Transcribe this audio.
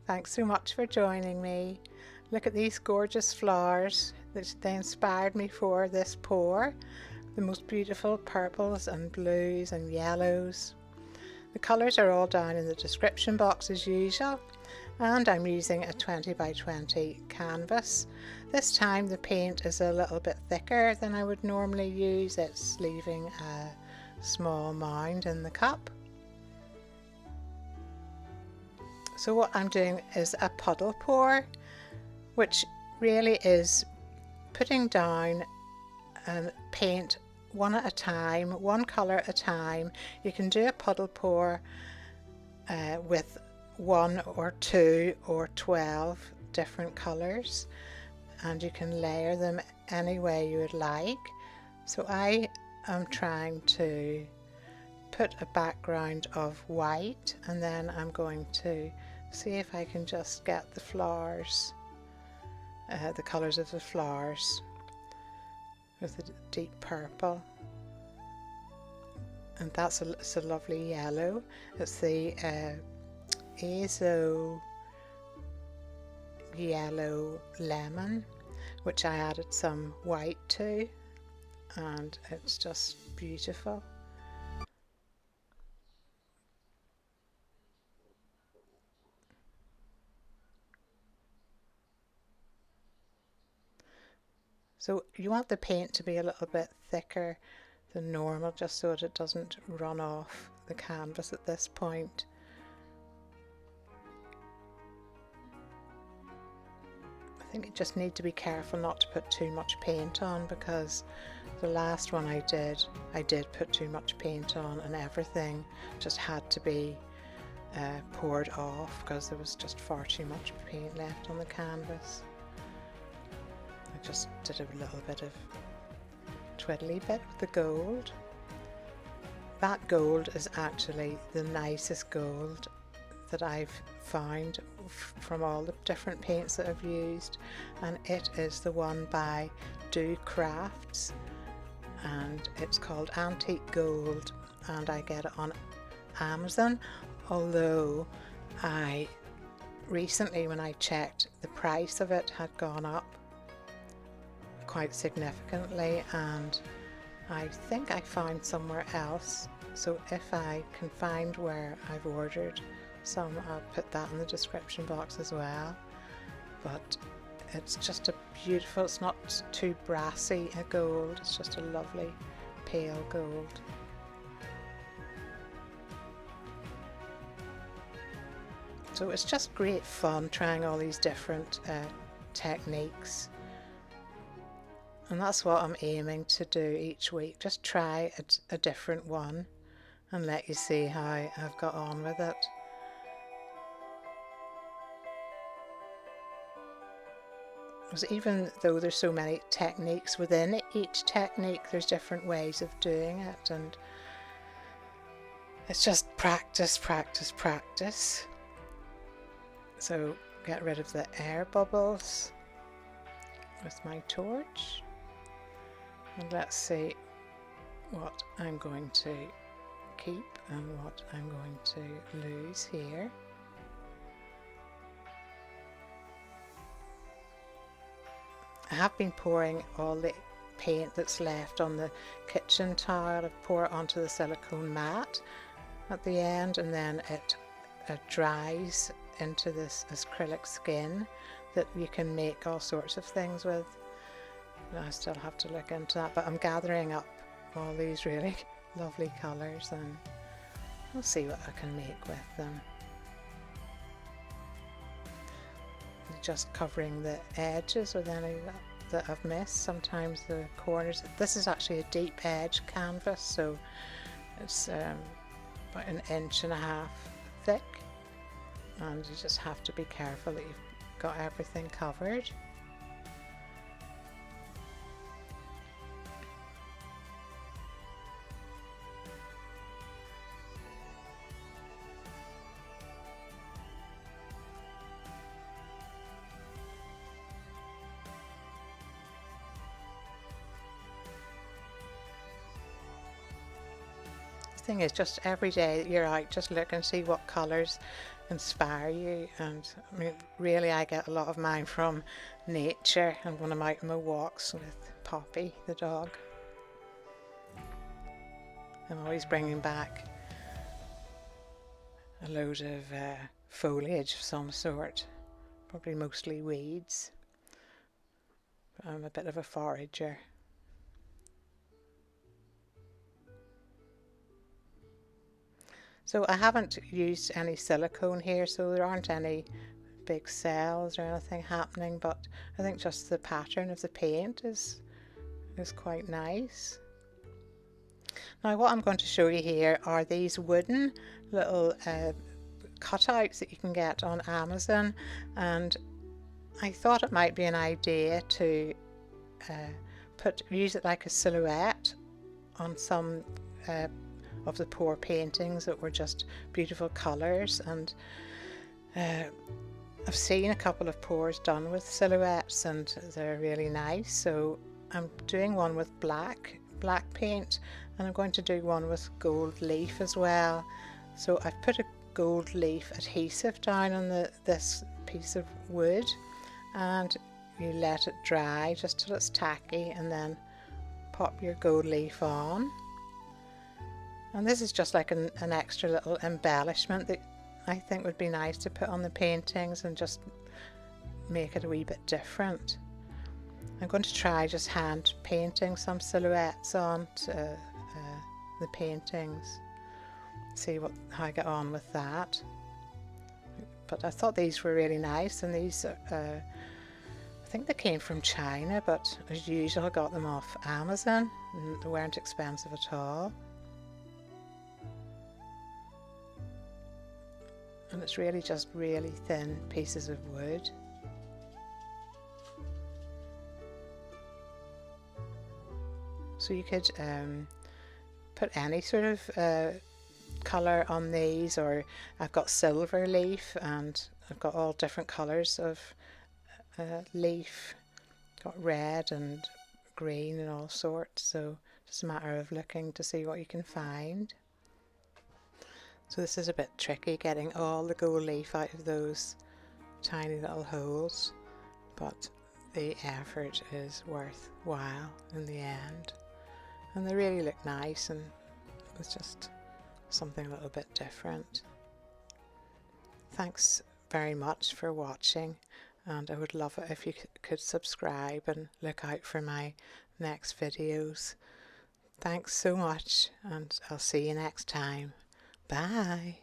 Thanks so much for joining me. Look at these gorgeous flowers that they inspired me for this pour. The most beautiful purples and blues and yellows. The colours are all down in the description box as usual, and I'm using a 20 by 20 canvas. This time the paint is a little bit thicker than I would normally use. It's leaving a small mound in the cup. So what I'm doing is a puddle pour, which really is putting down and paint one at a time, one colour at a time. You can do a puddle pour with 1 or 2 or 12 different colours, and you can layer them any way you would like. So I am trying to put a background of white, and then I'm going to see if I can just get the flowers, the colours of the flowers with a deep purple, and it's a lovely yellow. It's the Azo Yellow lemon, which I added some white to, and it's just beautiful. So you want the paint to be a little bit thicker than normal, just so that it doesn't run off the canvas at this point. I think you just need to be careful not to put too much paint on, because the last one I did put too much paint on, and everything just had to be poured off because there was just far too much paint left on the canvas. I just did a little bit of twiddly bit with the gold. That gold is actually the nicest gold that I've found from all the different paints that I've used, and it is the one by Docraft, and it's called Antique Gold, and I get it on Amazon, although I recently, when I checked, the price of it had gone up quite significantly, and I think I found somewhere else. So if I can find where I've ordered some, I'll put that in the description box as well. But it's just a beautiful, it's not too brassy a gold, it's just a lovely pale gold. So it's just great fun trying all these different techniques. And that's what I'm aiming to do each week. Just try a different one and let you see how I've got on with it. Because even though there's so many techniques within each technique, there's different ways of doing it, and it's just practice, practice, practice. So get rid of the air bubbles with my torch. And let's see what I'm going to keep and what I'm going to lose here. I have been pouring all the paint that's left on the kitchen tile. I pour it onto the silicone mat at the end, and then it dries into this acrylic skin that you can make all sorts of things with. I still have to look into that, but I'm gathering up all these really lovely colours, and I'll see what I can make with them. Just covering the edges with any that I've missed. Sometimes the corners. This is actually a deep edge canvas, so it's about 1.5 inches thick, and you just have to be careful that you've got everything covered. Thing is, just every day that you're out, just look and see what colours inspire you. And I mean, really I get a lot of mine from nature and when I'm out on my walks with Poppy, the dog. I'm always bringing back a load of foliage of some sort, probably mostly weeds. But I'm a bit of a forager. So I haven't used any silicone here, so there aren't any big cells or anything happening, but I think just the pattern of the paint is quite nice. Now what I'm going to show you here are these wooden little cutouts that you can get on Amazon, and I thought it might be an idea to use it like a silhouette on some of the pour paintings that were just beautiful colours. And I've seen a couple of pours done with silhouettes and they're really nice, so I'm doing one with black paint, and I'm going to do one with gold leaf as well. So I've put a gold leaf adhesive down on this piece of wood, and you let it dry just till it's tacky, and then pop your gold leaf on. And this is just like an extra little embellishment that I think would be nice to put on the paintings and just make it a wee bit different. I'm going to try just hand painting some silhouettes on to the paintings, see how I get on with that. But I thought these were really nice, and these I think they came from China, but as usual I got them off Amazon and they weren't expensive at all. And it's really just really thin pieces of wood. So you could put any sort of colour on these, or I've got silver leaf and I've got all different colours of leaf. Got red and green and all sorts, so just a matter of looking to see what you can find. So this is a bit tricky, getting all the gold leaf out of those tiny little holes, but the effort is worthwhile in the end. And they really look nice, and it's just something a little bit different. Thanks very much for watching, and I would love it if you could subscribe and look out for my next videos. Thanks so much, and I'll see you next time. Bye.